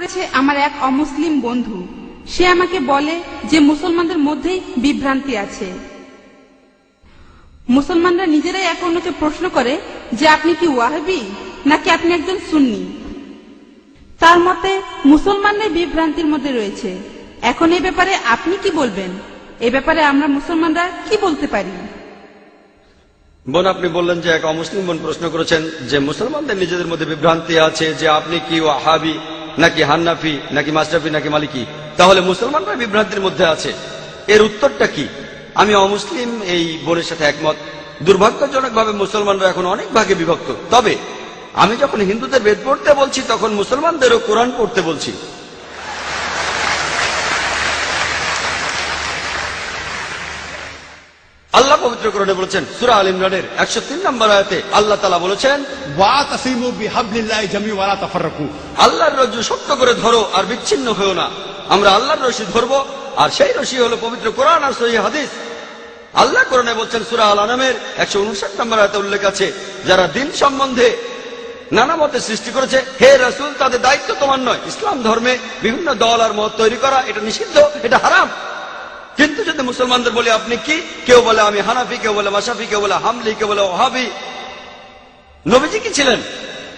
কাছে আমার এক অমুসলিম বন্ধু, সে আমাকে বলে যে মুসলমানদের মধ্যেই বিভ্রান্তি আছে। মুসলমানরা নিজেরাই এক অন্যকে প্রশ্ন করে যে আপনি কি ওয়াহাবি নাকি আপনি একজন সুন্নি। তার মতে মুসলমানরাই বিভ্রান্তির মধ্যে রয়েছে। এখন এই ব্যাপারে আপনি কি বলবেন? এ ব্যাপারে আমরা মুসলমানরা কি বলতে পারি? বোন, আপনি বললেন যে এক অমুসলিম বোন প্রশ্ন করেছেন যে মুসলমানদের নিজেদের মধ্যে বিভ্রান্তি আছে যে আপনি কি ওয়াহাবি নাকি হান্নাফি নাকি মাশরাফি নাকি মালিকি, তাহলে মুসলমানরা বিভ্রান্তির মধ্যে আছে, এর উত্তরটা কি? আমি অমুসলিম এই বোনের সাথে একমত। দুর্ভাগ্যজনকভাবে মুসলমানরা এখন অনেক ভাগে বিভক্ত। তবে আমি যখন হিন্দুদের বেদ পড়তে বলছি তখন মুসলমানদেরও কোরআন পড়তে বলছি। আল্লাহ পবিত্র কোরআনে বলেছেন সূরা আল ইমরানের 103 নম্বর আয়াতে আল্লাহ তাআলা বলেছেন, ওয়াতাসিমু বিহাবলিল্লাহি জামিআন ওয়া লা তাফাররাকু। আল্লাহর রজ্জু শক্ত করে ধরো আর বিচ্ছিন্ন হয়ো না। আমরা আল্লাহর রশি ধরবো, আর সেই রশি হলো পবিত্র কোরআন আর সহিহ হাদিস। আল্লাহ কোরআনে বলছেন সূরা আল আনামের 159 নম্বর আয়াতে উল্লেখ আছে, যারা দিন সম্বন্ধে নানা মতে সৃষ্টি করেছে, হে রাসূল তাদের দায়িত্ব তোমার নয়। ইসলাম ধর্মে বিভিন্ন দল আর মত তৈরি করা এটা নিষিদ্ধ, এটা হারাম। কিন্তু যদি মুসলমানদের বলি আপনি কি, কেউ বলে আমি হানাফি, কেউ বলে মাশরাফি, কেউ বলে হামলি, কেউ বলে ওয়াহাবি। নবীজি কি ছিলেন?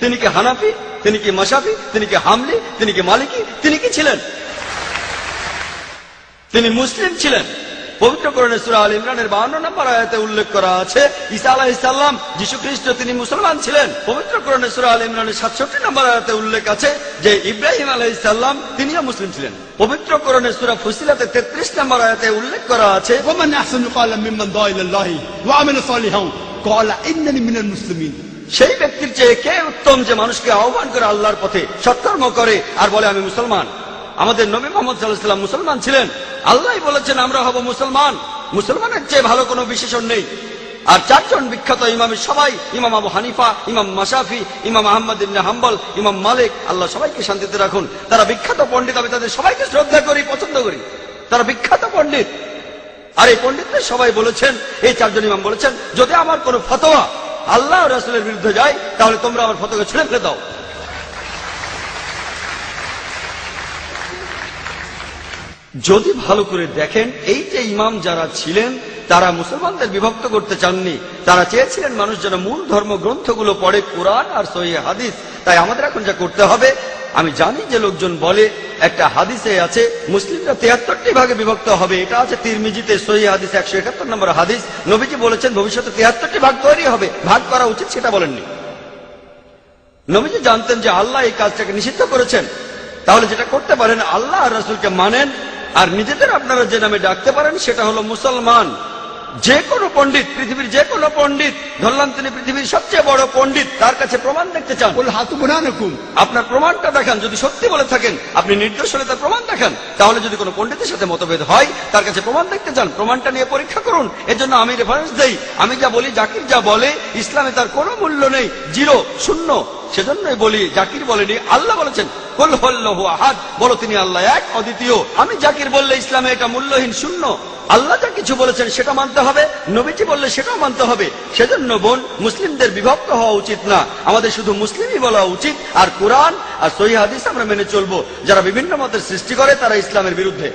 তিনি কি হানাফি? তিনি কি মাশরাফি? তিনি কি হামলি? তিনি কি মালিকি? তিনি কি ছিলেন? তিনি মুসলিম ছিলেন। পবিত্র কোরআনে সূরা আল ইমরানের 52 নম্বর আয়াতে উল্লেখ করা আছে ঈসা আলাইহিস সালাম, যীশু খ্রিস্ট, তিনি মুসলমান ছিলেন। পবিত্র কোরআনে সূরা আল ইমরানের 67 নম্বর আয়াতে উল্লেখ আছে যে ইব্রাহিম আলাইহিস সালাম তিনিও মুসলিম ছিলেন। পবিত্র কোরআনে সূরা ফুসিলাতে 33 নম্বর আয়াতে উল্লেখ করা আছে, ওয়ামান আহসানু ক্বালাম মিম্মান দা ইলাল্লাহি ওয়া আমিলা সালিহান ক্বালা ইন্নানি মিনাল মুসলিমিন। সেই ব্যক্তির চেয়ে কে উত্তম যে মানুষকে আহ্বান করে আল্লাহর পথে, সৎকর্ম করে আর বলে আমি মুসলমান। আমাদের নবী মুহাম্মদ সাল্লাল্লাহু আলাইহি ওয়াসাল্লাম মুসলমান ছিলেন। আল্লাহই বলেছেন আমরা হব মুসলমান। মুসলমানের চেয়ে ভালো কোনো বিশেষণ নেই। আর চারজন বিখ্যাত ইমামের সবাই, ইমাম আবু হানিফা, ইমাম মাশরাফি, ইমাম আহমদ ইবনে হাম্বল, ইমাম মালিক, আল্লাহ সবাইকে শান্তিতে রাখুন, তারা বিখ্যাত পণ্ডিত। আমি তাদের সবাইকে শ্রদ্ধা করি, পছন্দ করি। তারা বিখ্যাত পণ্ডিত। আর এই পণ্ডিতদের সবাই বলেছেন, এই চারজন ইমাম বলেছেন, যদি আমার কোনো ফতোয়া আল্লাহ ও রাসূলের বিরুদ্ধে যায় তাহলে তোমরা আমার ফতোয়াকে ছুঁড়ে ফেলে দাও। যদি ভালো করে দেখেন, এই যে ইমাম যারা ছিলেন তারা মুসলমানদের বিভক্ত করতে চাননি। তারা চেয়েছিলেন মানুষ যেন মূল ধর্মগ্রন্থগুলো পড়ে, কোরআন আর সহিহ হাদিস। তাই আমাদের এখন যা করতে হবে, আমি জানি যে লোকজন বলে একটা হাদিসে আছে মুসলিমরা 73টি ভাগে বিভক্ত হবে, এটা আছে তিরমিজিতে সহিহ হাদিস 171 নম্বর হাদিস। নবীজি বলেছেন ভবিষ্যতে 73টি ভাগ তৈরি হবে, ভাগ করা উচিত সেটা বলেননি। নবীজি জানতেন যে আল্লাহ এই কাজটাকে নিষিদ্ধ করেছেন। তাহলে যেটা করতে পারেন, আল্লাহ আর রাসূলকে মানেন, আর নিজেদের আপনারা যে নামে ডাকতে পারেন সেটা হলো মুসলমান। যে কোনো পণ্ডিত, পৃথিবীর যে কোনো পণ্ডিত, ধরলাম তিনি পৃথিবীর সবচেয়ে বড় পণ্ডিত, তার কাছে প্রমাণ দেখতে চান, কুল হাতু বুরহানাকুম, আপনার প্রমাণটা দেখান। যদি সত্যি বলে থাকেন, আপনি নির্দোষ হলে তার প্রমাণ দেখান। তাহলে যদি কোনো পণ্ডিতের সাথে মতভেদ হয়, তার কাছে প্রমাণ দেখতে চান, প্রমাণটা নিয়ে পরীক্ষা করুন। এজন্য আমি রেফারেন্স দেই, আমি যা বলি, জাকির যা বলে, ইসলামে তার কোনো মূল্য নেই, জিরো, শূন্য। সেজন্যই বলি, জাকির বলেনি, আল্লাহ বলেছেন কুল হুয়াল্লাহু আহাদ, বলো তিনি আল্লাহ এক, অদ্বিতীয়। আমি জাকির বললে ইসলামে এটা মূল্যহীন, শূন্য। আল্লাহ যা কিছু বলেছেন সেটা মানতে হবে, নবীজি বললে সেটাও মানতে হবে। সেজন্য বোন, মুসলিমদের বিভক্ত হওয়া উচিত না, আমাদের শুধু মুসলিমই বলা উচিত। আর কোরআন আর সহিহ হাদিস আমরা মেনে চলবো। যারা বিভিন্ন মতের সৃষ্টি করে তারা ইসলামের বিরুদ্ধে।